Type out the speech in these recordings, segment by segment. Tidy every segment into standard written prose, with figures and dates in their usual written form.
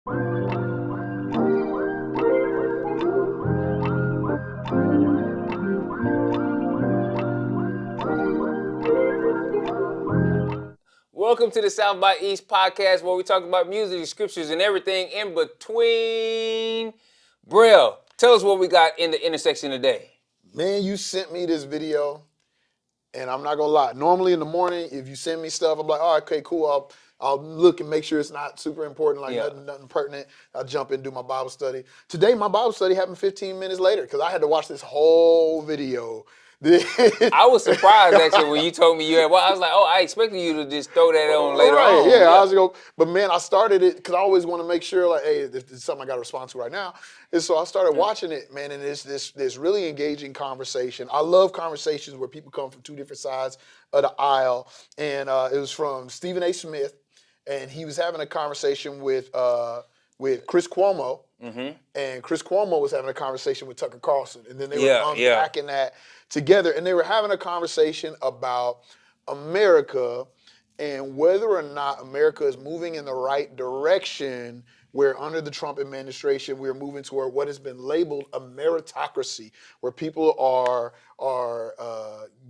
Welcome to the South by East podcast, where we talk about music, scriptures, and everything in between. Brail, tell us what we got in the intersection today. Man, you sent me this video, and I'm not gonna lie. Normally in the morning, if you send me stuff, I'm like, all right, okay, cool. I'll look and make sure it's not super important, like nothing pertinent. I'll jump in and do my Bible study. Today, my Bible study happened 15 minutes later because I had to watch this whole video. I was surprised actually when you told me you had. Well, I was like, oh, I expected you to just throw that on later Right, on. yeah, I was gonna, but man, I started it because I always want to make sure, like, hey, this is something I got to respond to right now. And so I started watching it, man, and it's this really engaging conversation. I love conversations where people come from two different sides of the aisle, and it was from Stephen A. Smith, and he was having a conversation with Chris Cuomo, and Chris Cuomo was having a conversation with Tucker Carlson, and then they were unpacking that together, and they were having a conversation about America and whether or not America is moving in the right direction, where under the Trump administration we're moving toward what has been labeled a meritocracy, where people are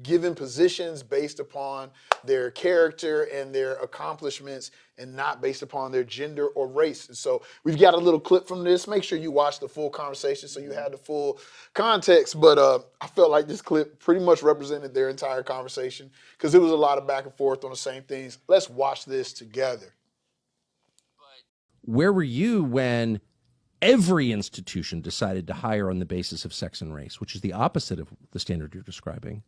given positions based upon their character and their accomplishments and not based upon their gender or race. And so we've got a little clip from this. Make sure you watch the full conversation so you have the full context. But I felt like this clip pretty much represented their entire conversation because it was a lot of back and forth on the same things. Let's watch this together. Where were you when every institution decided to hire on the basis of sex and race, which is the opposite of the standard you're describing?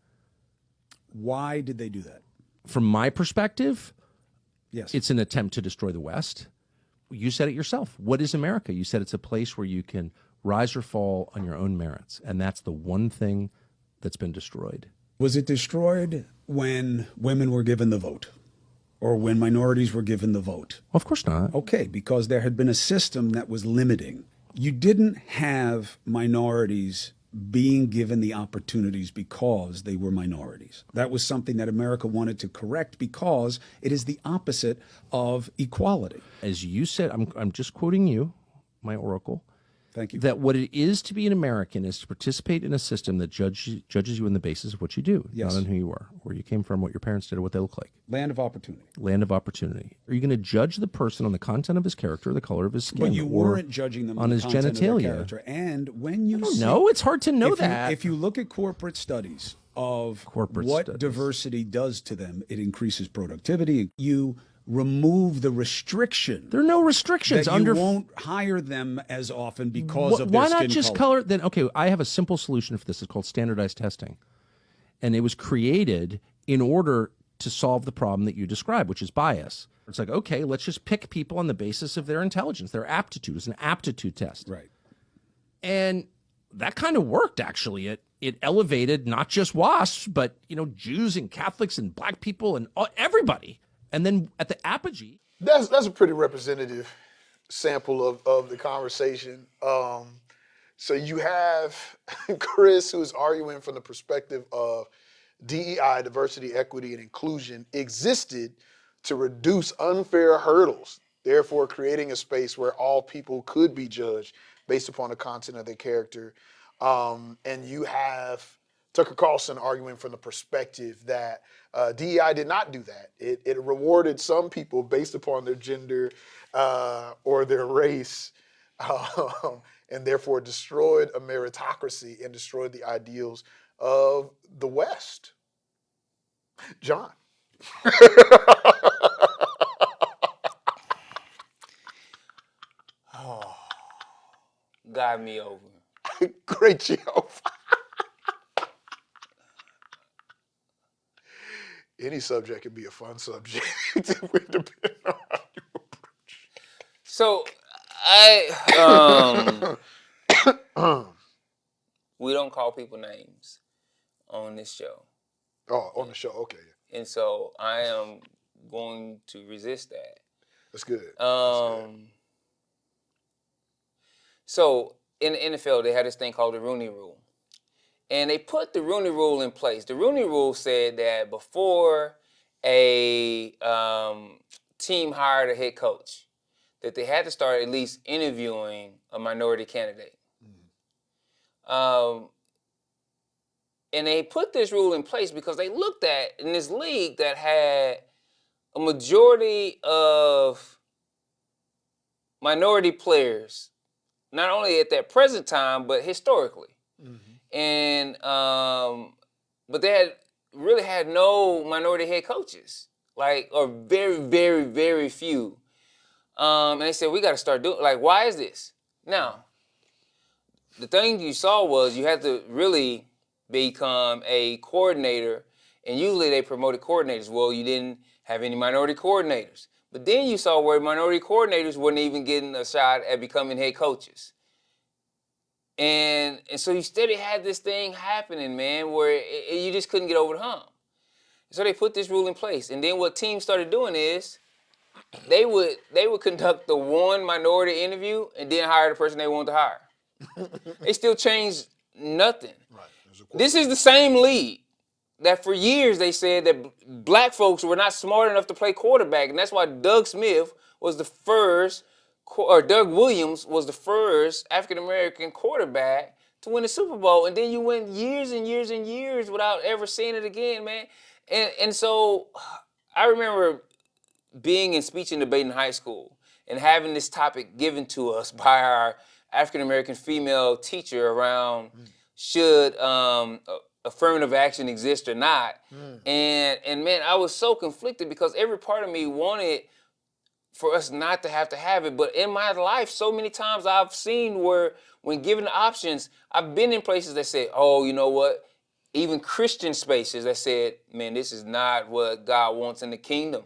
Why did they do that? From my perspective, yes, it's an attempt to destroy the West. You said it yourself. What is America? You said it's a place where you can rise or fall on your own merits, and that's the one thing that's been destroyed. Was it destroyed when women were given the vote? Or when minorities were given the vote? Of course not. Okay, because there had been a system that was limiting. You didn't have minorities being given the opportunities because they were minorities. That was something that America wanted to correct because it is the opposite of equality. As you said, I'm just quoting you, my oracle. Thank you. That what it is to be an American is to participate in a system that judges you on the basis of what you do, yes, not on who you are, where you came from, what your parents did, or what they look like. Land of opportunity. Land of opportunity. Are you going to judge the person on the content of his character, the color of his skin? But you weren't judging them on his content genitalia. Of their character. And when you No, it's hard to know that. If you look at corporate studies of what diversity does to them, it increases productivity. You remove the restriction. There are no restrictions. That you won't hire them as often because of their why skin not just color? Then okay, I have a simple solution for this. It's called standardized testing, and it was created in order to solve the problem that you described, which is bias. It's like, okay, let's just pick people on the basis of their intelligence, their aptitude. It's an aptitude test, right? And that kind of worked actually. It elevated not just WASPs, but Jews and Catholics and Black people and everybody. And then at the apogee, that's a pretty representative sample of the conversation. So you have Chris, who's arguing from the perspective of DEI, diversity, equity, and inclusion, existed to reduce unfair hurdles, therefore creating a space where all people could be judged based upon the content of their character. And you have Tucker Carlson arguing from the perspective that DEI did not do that. It rewarded some people based upon their gender or their race, and therefore destroyed a meritocracy and destroyed the ideals of the West. John. Oh, got me over. Great job. Any subject can be a fun subject. Depending on how you approach. So we don't call people names on this show. Oh, on the show, okay. And so I am going to resist that. That's good. So in the NFL, they had this thing called the Rooney Rule. And they put the Rooney Rule in place. The Rooney Rule said that before a team hired a head coach, that they had to start at least interviewing a minority candidate. And they put this rule in place because they looked at in this league that had a majority of minority players, not only at that present time, but historically. And but they had really had no minority head coaches, like, or very, very, very few. And they said, we got to start doing, like, why is this? Now, the thing you saw was you had to really become a coordinator, and usually they promoted coordinators. Well, you didn't have any minority coordinators. But then you saw where minority coordinators weren't even getting a shot at becoming head coaches. And so you steady had this thing happening, man, where you just couldn't get over the hump. So they put this rule in place. And then what teams started doing is they would conduct the one minority interview and then hire the person they wanted to hire. They still changed nothing. Right. This is the same league that for years they said that black folks were not smart enough to play quarterback. And that's why Doug Smith was the first, or Doug Williams was the first African-American quarterback to win the Super Bowl. And then you went years and years and years without ever seeing it again, man. And so I remember being in speech and debate in high school and having this topic given to us by our African-American female teacher around should affirmative action exist or not. And man, I was so conflicted because every part of me wanted for us not to have it. But in my life, so many times I've seen where when given the options, I've been in places that said, oh, you know what? Even Christian spaces that said, man, this is not what God wants in the kingdom.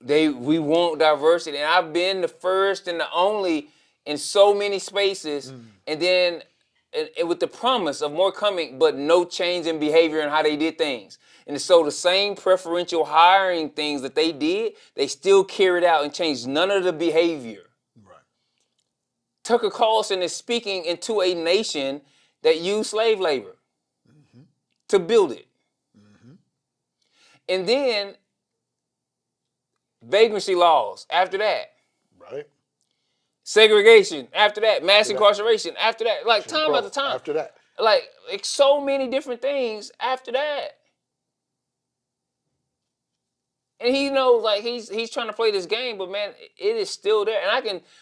We want diversity. And I've been the first and the only in so many spaces. And then and with the promise of more coming, but no change in behavior and how they did things. And so the same preferential hiring things that they did, they still carried out and changed none of the behavior. Right. Tucker Carlson is speaking into a nation that used slave labor to build it. And then vagrancy laws after that. Right. Segregation after that. Mass incarceration after that. Like time after time. After that. Like so many different things after that. And he knows, like, he's trying to play this game, but man, it is still there. And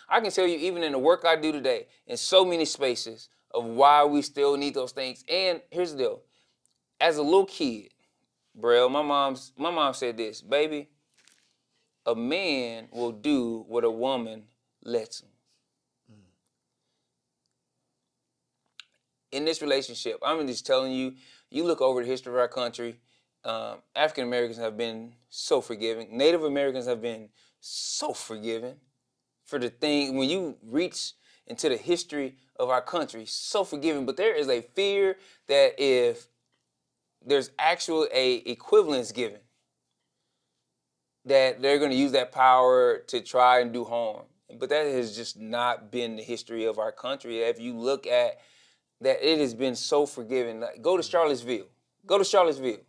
I can tell you, even in the work I do today, in so many spaces of why we still need those things. And here's the deal: as a little kid, Brail, my mom said this, baby, a man will do what a woman lets him. In this relationship, I'm just telling you, you look over the history of our country. African Americans have been so forgiving. Native Americans have been so forgiving for the thing. When you reach into the history of our country, so forgiving. But there is a fear that if there's actual a equivalence given, that they're going to use that power to try and do harm. But that has just not been the history of our country. If you look at that, it has been so forgiving. Like, go to Charlottesville. Go to Charlottesville.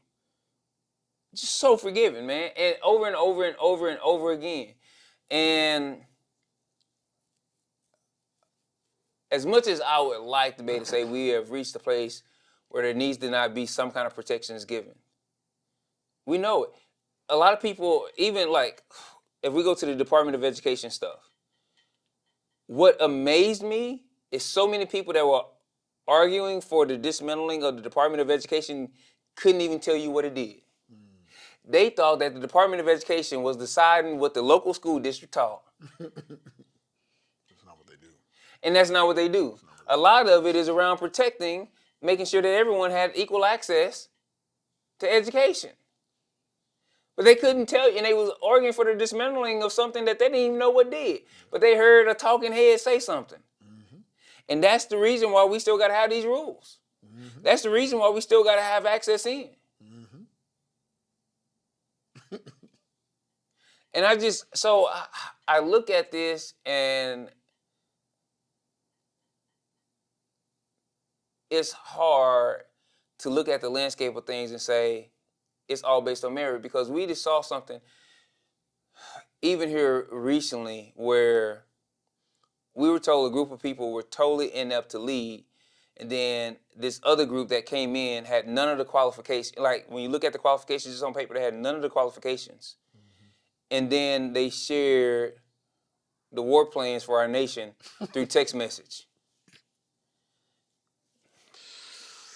Just so forgiving, man. And over and over and over and over again. And as much as I would like to be able to say we have reached a place where there needs to not be some kind of protections given, we know it. A lot of people, even like, if we go to the Department of Education stuff, what amazed me is so many people that were arguing for the dismantling of the Department of Education couldn't even tell you what it did. They thought that the Department of Education was deciding what the local school district taught. That's not what they do. And that's not what they do. A lot of it is around protecting, making sure that everyone had equal access to education. But they couldn't tell you, and they was arguing for the dismantling of something that they didn't even know what did. But they heard a talking head say something. And that's the reason why we still got to have these rules. That's the reason why we still got to have access in. And I look at this, and it's hard to look at the landscape of things and say it's all based on merit, because we just saw something. even here recently where we were told a group of people were totally inept to lead, and then this other group that came in had none of the qualifications. Like when you look at the qualifications just on paper, they had none of the qualifications. And then they shared the war plans for our nation through text message.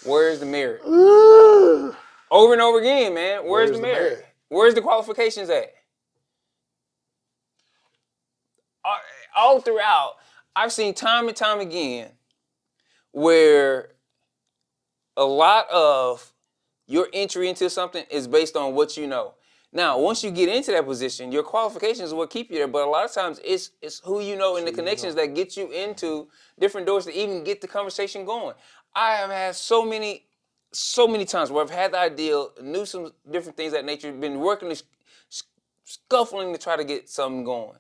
Where's the merit? Over and over again, man. Where's the merit? Where's the qualifications at? All throughout, I've seen time and time again where a lot of your entry into something is based on what you know. Now, once you get into that position, your qualifications will keep you there. But a lot of times, it's who you know and the connections that get you into different doors to even get the conversation going. I have had so many times where I've had the idea, knew some different things of that nature, been working, scuffling to try to get something going.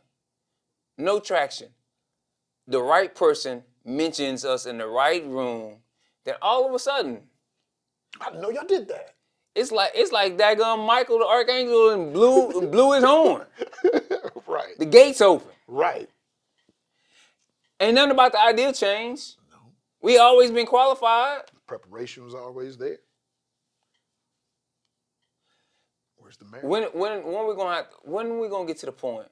No traction. The right person mentions us in the right room, then all of a sudden, I didn't know y'all did that. it's like daggone Michael the Archangel and blew his horn. Right. The gates open. Right. Ain't nothing about the ideal change. No. We always been qualified. Preparation was always there. Where's the merit? When are we gonna get to the point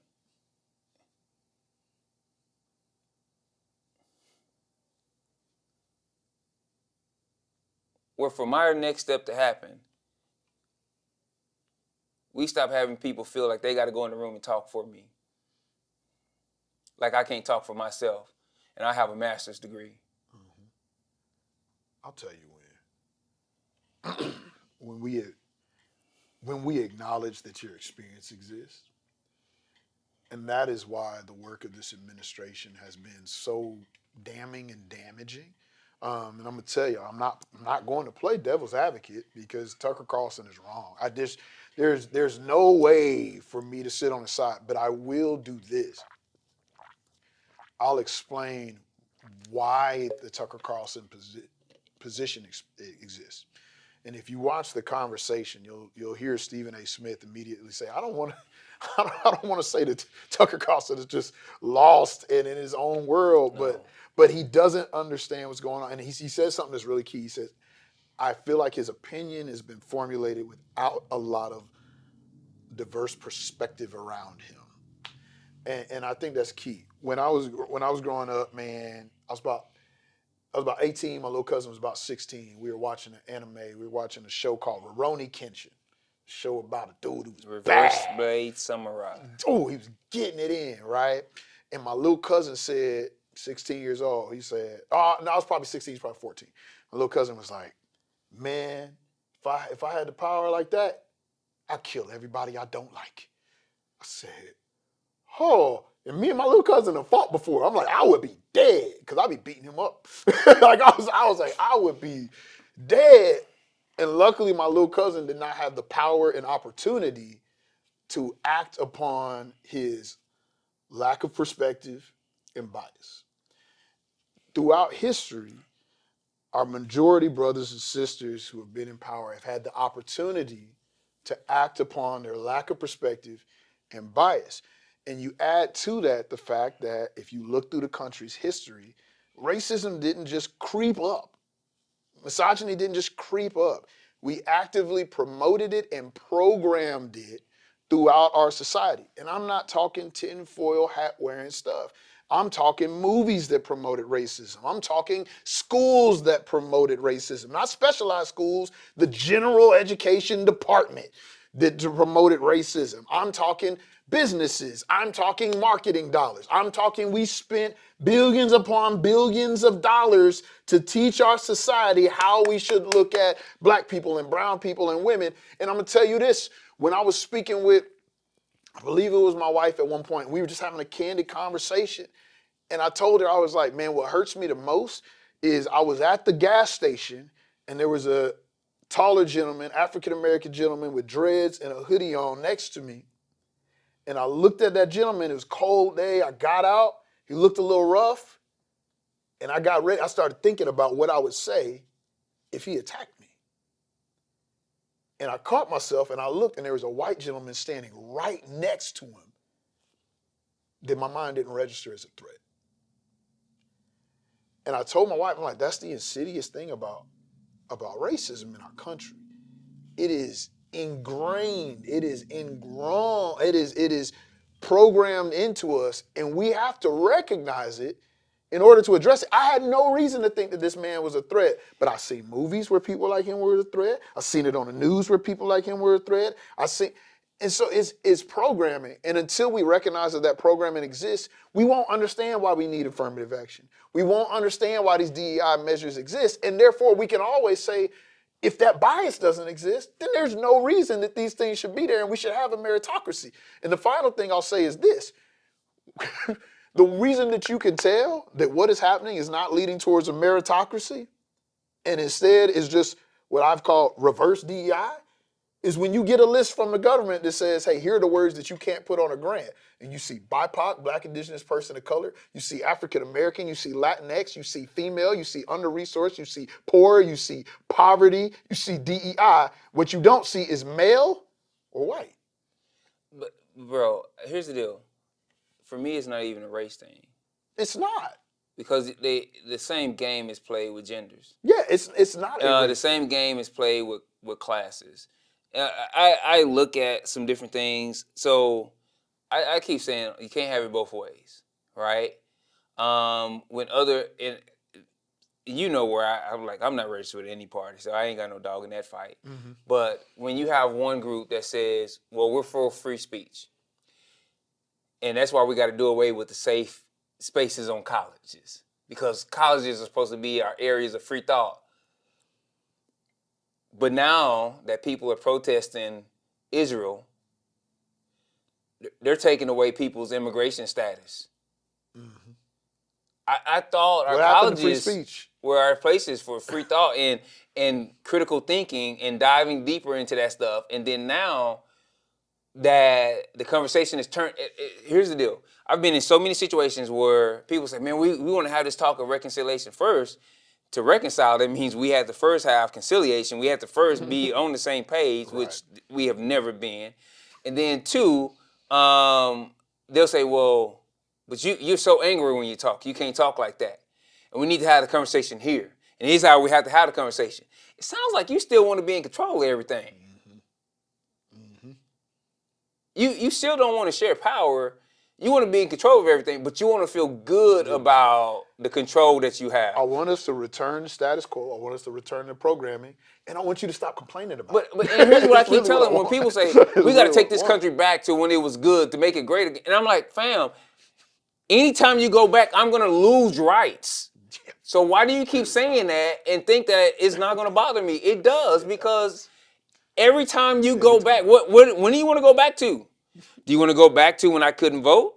where for my next step to happen, we stop having people feel like they got to go in the room and talk for me. Like I can't talk for myself, and I have a master's degree. Mm-hmm. I'll tell you when we acknowledge that your experience exists, and that is why the work of this administration has been so damning and damaging. And I'm gonna tell you, I'm not going to play devil's advocate because Tucker Carlson is wrong. There's no way for me to sit on the side, but I will do this. I'll explain why the Tucker Carlson position exists. And if you watch the conversation, you'll hear Stephen A. Smith immediately say, I don't want to say that Tucker Carlson is just lost and in his own world, but he doesn't understand what's going on. And he says something that's really key. He says, I feel like his opinion has been formulated without a lot of diverse perspective around him. And I think that's key. When I was growing up, man, I was about 18. My little cousin was about 16. We were watching an anime. We were watching a show called Rurouni Kenshin. A show about a dude who was Reverse Blade Samurai. Oh, he was getting it in, right? And my little cousin said, 16 years old, he said, oh, no, I was probably 16, he's probably 14. My little cousin was like, man, if I had the power like that, I'd kill everybody I don't like. I said, oh, and me and my little cousin have fought before. I'm like, I would be dead because I'd be beating him up. Like I was like, I would be dead. And luckily, my little cousin did not have the power and opportunity to act upon his lack of perspective and bias. Throughout history, our majority brothers and sisters who have been in power have had the opportunity to act upon their lack of perspective and bias. And you add to that the fact that if you look through the country's history, racism didn't just creep up. Misogyny didn't just creep up. We actively promoted it and programmed it throughout our society. And I'm not talking tinfoil hat wearing stuff. I'm talking movies that promoted racism. I'm talking schools that promoted racism. Not specialized schools, the general education department that promoted racism. I'm talking businesses. I'm talking marketing dollars. I'm talking we spent billions upon billions of dollars to teach our society how we should look at black people and brown people and women. And I'm going to tell you this, when I was speaking with, I believe it was my wife at one point, we were just having a candid conversation. And I told her, I was like, man, what hurts me the most is I was at the gas station and there was a taller gentleman, African-American gentleman with dreads and a hoodie on next to me. And I looked at that gentleman, it was a cold day, I got out, he looked a little rough, and I got ready, I started thinking about what I would say if he attacked me. And I caught myself and I looked and there was a white gentleman standing right next to him then my mind didn't register as a threat. And I told my wife, I'm like, that's the insidious thing about racism in our country. It is ingrained. It is ingrown. It is programmed into us, and we have to recognize it in order to address it. I had no reason to think that this man was a threat, but I seen movies where people like him were a threat. I seen it on the news where people like him were a threat. And so it's programming. And until we recognize that programming exists, we won't understand why we need affirmative action. We won't understand why these DEI measures exist. And therefore, we can always say, if that bias doesn't exist, then there's no reason that these things should be there and we should have a meritocracy. And the final thing I'll say is this. The reason that you can tell that what is happening is not leading towards a meritocracy and instead is just what I've called reverse DEI is when you get a list from the government that says, hey, here are the words that you can't put on a grant. And you see BIPOC, Black, Indigenous, Person of Color. You see African American. You see Latinx. You see female. You see under-resourced. You see poor. You see poverty. You see DEI. What you don't see is male or white. But, bro, here's the deal. For me, it's not even a race thing. It's not. Because the same game is played with genders. Yeah, it's not. The same game is played with classes. I look at some different things. So I keep saying you can't have it both ways, right? When you know where I'm like, I'm not registered with any party, so I ain't got no dog in that fight. Mm-hmm. But when you have one group that says, well, we're for free speech, and that's why we got to do away with the safe spaces on colleges, because colleges are supposed to be our areas of free thought. But now that people are protesting Israel, they're taking away people's immigration status. Mm-hmm. I thought our colleges were our places for free thought and critical thinking and diving deeper into that stuff. And then now that the conversation is turned, here's the deal. I've been in so many situations where people say, man, we want to have this talk of reconciliation first. To reconcile, that means we have to first have conciliation. We have to first be on the same page, right, which we have never been. And then two, they'll say, well, but you're so angry when you talk. You can't talk like that. And we need to have the conversation here. And here's how we have to have the conversation. It sounds like you still want to be in control of everything. Mm-hmm. Mm-hmm. You still don't want to share power. You want to be in control of everything, but you want to feel good about the control that you have. I want us to return to status quo. I want us to return to programming, and I want you to stop complaining about it. But and here's what I keep telling when people say, we got to take this country back to when it was good to make it great again. And I'm like, fam, anytime you go back, I'm going to lose rights. So why do you keep saying that and think that it's not going to bother me? It does, because every time you go back, when do you want to go back to? Do you want to go back to when I couldn't vote?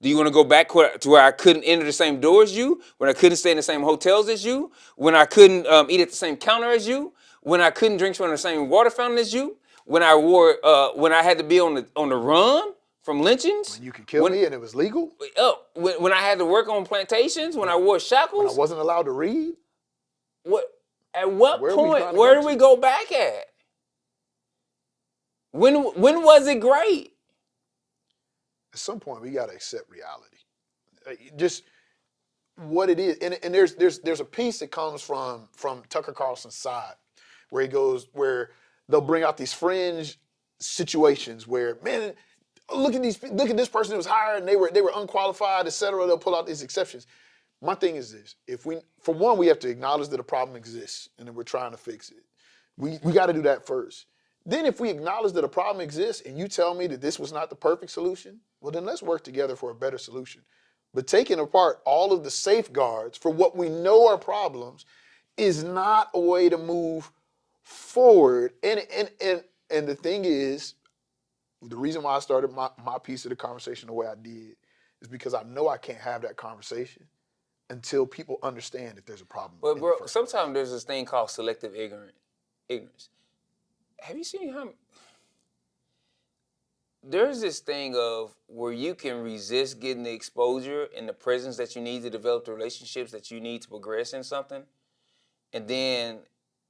Do you want to go back to where I couldn't enter the same door as you? When I couldn't stay in the same hotels as you? When I couldn't eat at the same counter as you? When I couldn't drink from the same water fountain as you? When I had to be on the run from lynchings? When you could kill me and it was legal? When I had to work on plantations? When I wore shackles? When I wasn't allowed to read? At what point? Where do we go back at? When was it great? At some point, we got to accept reality. Just what it is. And there's a piece that comes from Tucker Carlson's side where they'll bring out these fringe situations where, man, look at this person who was hired and they were unqualified, et cetera. They'll pull out these exceptions. My thing is this. For one, we have to acknowledge that a problem exists and that we're trying to fix it. We got to do that first. Then if we acknowledge that a problem exists and you tell me that this was not the perfect solution, well, then let's work together for a better solution. But taking apart all of the safeguards for what we know are problems is not a way to move forward. And the thing is, the reason why I started my piece of the conversation the way I did is because I know I can't have that conversation until people understand that there's a problem. But bro, sometimes there's this thing called selective ignorance. Have you seen how there's this thing of where you can resist getting the exposure and the presence that you need to develop the relationships that you need to progress in something, and then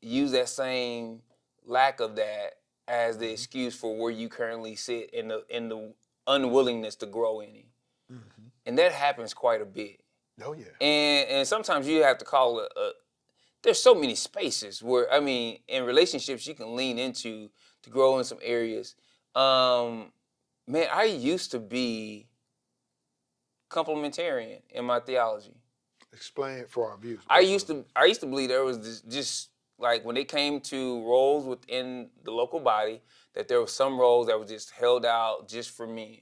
use that same lack of that as the excuse for where you currently sit in the unwillingness to grow any. Mm-hmm. And that happens quite a bit. Oh yeah. And sometimes you have to call there's so many spaces where, I mean, in relationships you can lean into to grow in some areas. Man, I used to be complementarian in my theology. Explain it for our viewers. I used to believe there was just like when it came to roles within the local body, that there were some roles that were just held out just for men,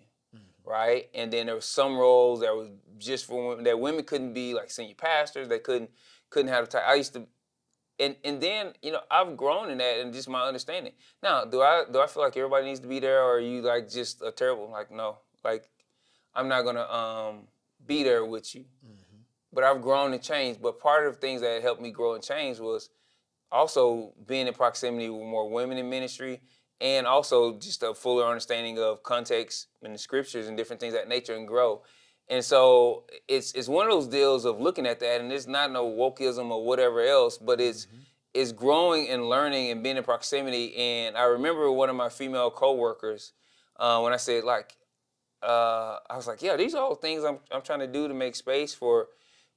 right? And then there were some roles that were just for women, that women couldn't be like senior pastors. They couldn't have the title. I used to, and then I've grown in that and just my understanding. Now, do I feel like everybody needs to be there, or are you like just a terrible? Like no, like I'm not gonna be there with you. But I've grown and changed. But part of the things that helped me grow and change was also being in proximity with more women in ministry, and also just a fuller understanding of context in the scriptures and different things of that nature, and grow. And so it's one of those deals of looking at that, and it's not no wokeism or whatever else, but it's growing and learning and being in proximity. And I remember one of my female coworkers when I said like, I was like, yeah, these are all things I'm trying to do to make space for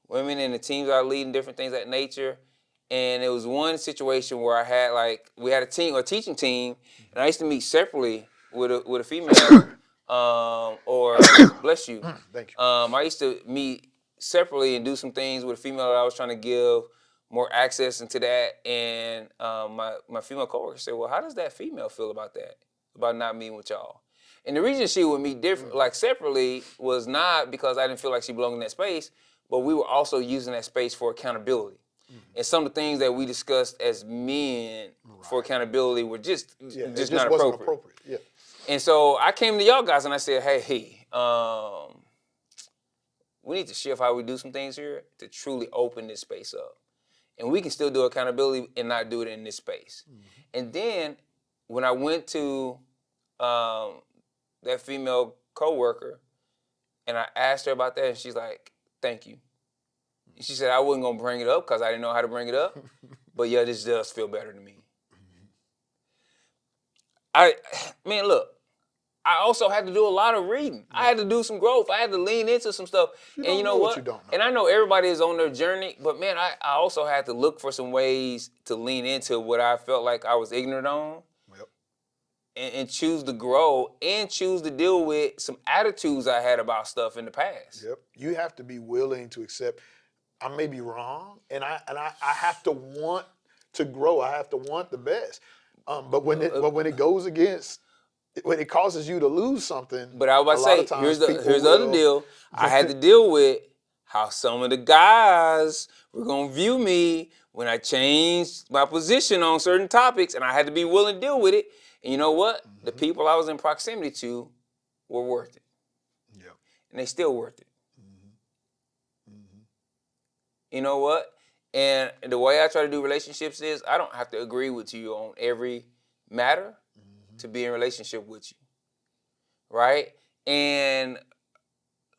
women in the teams I lead and different things of that nature. And it was one situation where we had a teaching team, and I used to meet separately with a female, or bless you. Thank you. I used to meet separately and do some things with a female that I was trying to give more access into that. And my female coworker said, well, how does that female feel about that, about not meeting with y'all? And the reason she would meet different, like separately, was not because I didn't feel like she belonged in that space, but we were also using that space for accountability. And some of the things that we discussed as men for accountability were just not wasn't appropriate. Yeah. And so I came to y'all guys and I said, hey, we need to shift how we do some things here to truly open this space up. And we can still do accountability and not do it in this space. And then when I went to that female coworker and I asked her about that, and she's like, thank you. She said I wasn't gonna bring it up because I didn't know how to bring it up, but yeah, this does feel better to me. Look, I also had to do a lot of reading. I had to do some growth. I had to lean into some stuff. And you know what? You don't know. And I know everybody is on their journey, but man, I also had to look for some ways to lean into what I felt like I was ignorant on. Yep. And choose to grow and choose to deal with some attitudes I had about stuff in the past. Yep. You have to be willing to accept I may be wrong, and I have to want to grow. I have to want the best. But when it goes against, when it causes you to lose something, but I was about to say, here's the other deal. I had to deal with how some of the guys were gonna view me when I changed my position on certain topics, and I had to be willing to deal with it. And you know what? The people I was in proximity to were worth it. Yeah. And they still worth it. You know what? And the way I try to do relationships is I don't have to agree with you on every matter to be in relationship with you. Right? And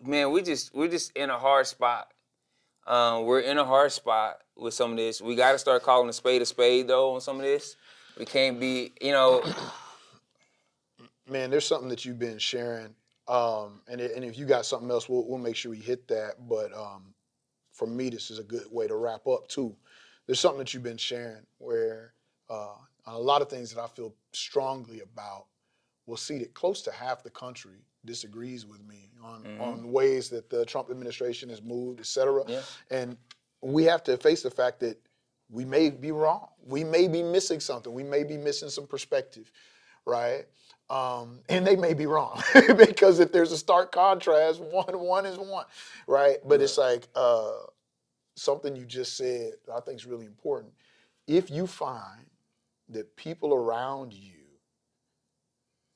man, we're just in a hard spot. We're in a hard spot with some of this. We got to start calling a spade though on some of this. We can't be, Man, there's something that you've been sharing, and if you got something else, we'll make sure we hit that. But for me, this is a good way to wrap up too. There's something that you've been sharing where a lot of things that I feel strongly about. We'll see that close to half the country disagrees with me on ways that the Trump administration has moved, et cetera. Yeah. And we have to face the fact that we may be wrong. We may be missing something. We may be missing some perspective, right? And they may be wrong because if there's a stark contrast, one is one, right? But it's like something you just said I think is really important. If you find that people around you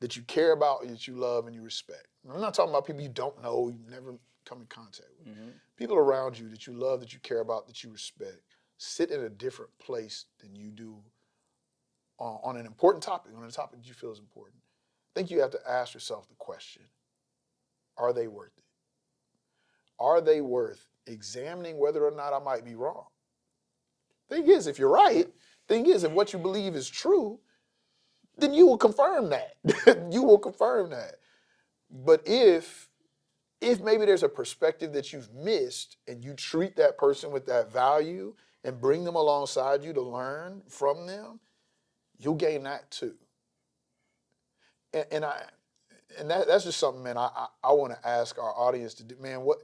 that you care about and that you love and you respect, I'm not talking about people you don't know, you never come in contact with. People around you that you love, that you care about, that you respect, sit in a different place than you do on an important topic, on a topic that you feel is important. I think you have to ask yourself the question, are they worth it? Are they worth examining whether or not I might be wrong? Thing is, if you're right, thing is, if what you believe is true, then you will confirm that. You will confirm that. But if if maybe there's a perspective that you've missed and you treat that person with that value and bring them alongside you to learn from them, you'll gain that too. That's just something, man, I want to ask our audience to do. Man, what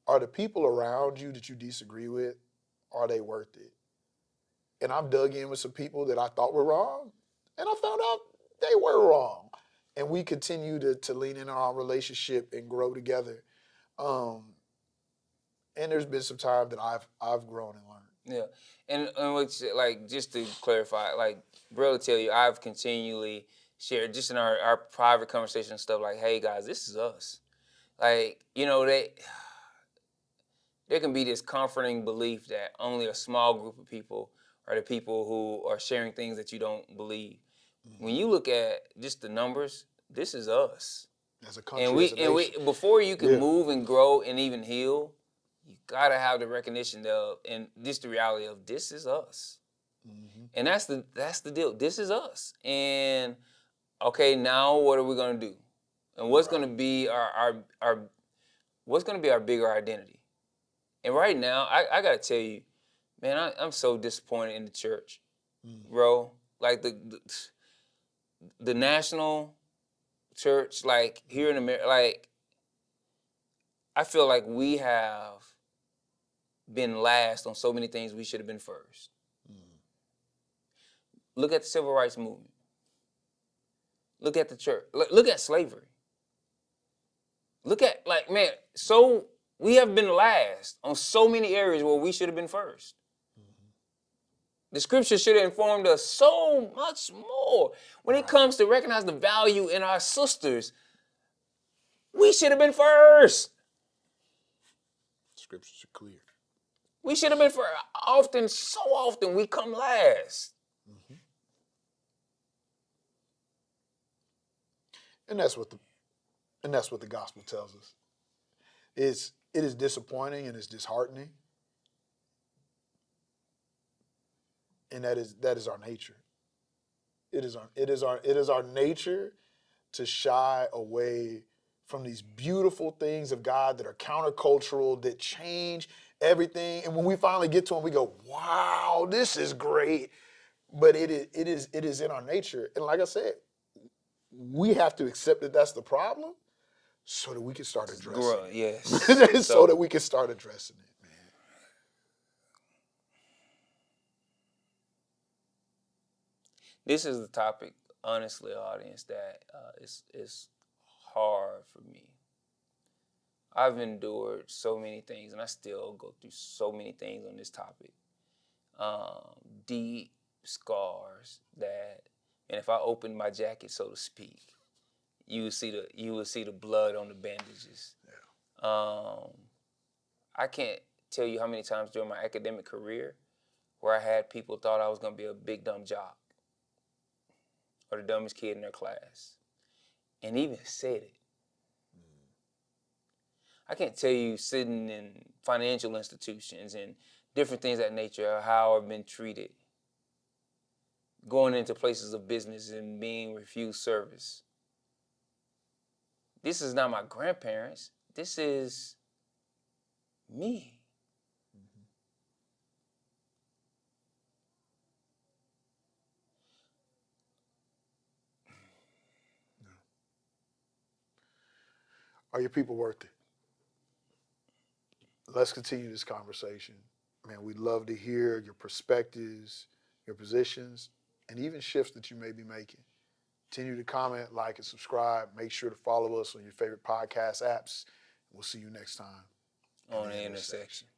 are the people around you that you disagree with, are they worth it? And I've dug in with some people that I thought were wrong, and I found out they were wrong. And we continue to lean in on our relationship and grow together. And there's been some time that I've grown and learned. Yeah, and what's like, just to clarify, like Brail will tell you, I've continually shared just in our private conversation and stuff, like, hey guys, this is us. Like, you know, there can be this comforting belief that only a small group of people are the people who are sharing things that you don't believe. Mm-hmm. When you look at just the numbers, this is us. As a country, as a nation. We before you can move and grow and even heal, you gotta have the recognition of, and just the reality of, this is us. Mm-hmm. And that's the deal. This is us. And okay, now what are we gonna do? And what's gonna be our what's gonna be our bigger identity? And right now, I gotta tell you, man, I'm so disappointed in the church, bro. Like the national church, like here in America, like I feel like we have been last on so many things we should have been first. Look at the civil rights movement. Look at the church. Look at slavery. Look at, like, man, so we have been last on so many areas where we should have been first. The scripture should have informed us so much more. When it comes to recognize the value in our sisters, we should have been first. Scriptures are clear. We should have been first. So often, we come last. Mm-hmm. And that's what the gospel tells us. It is disappointing and it's disheartening. And that is our nature. It is our nature to shy away from these beautiful things of God that are countercultural, that change everything. And when we finally get to them, we go, wow, this is great. But it is in our nature. And like I said, we have to accept that that's the problem so that we can start addressing it. Yes. so that we can start addressing it, man. This is the topic, honestly, audience, that is hard for me. I've endured so many things, and I still go through so many things on this topic. Deep scars that, and if I opened my jacket, so to speak, you would see the blood on the bandages. Yeah. I can't tell you how many times during my academic career where I had people thought I was going to be a big dumb jock or the dumbest kid in their class, and even said it. I can't tell you sitting in financial institutions and different things of that nature, how I've been treated, going into places of business and being refused service. This is not my grandparents. This is me. Are your people worth it? Let's continue this conversation. Man, we'd love to hear your perspectives, your positions, and even shifts that you may be making. Continue to comment, like, and subscribe. Make sure to follow us on your favorite podcast apps. We'll see you next time On the intersection.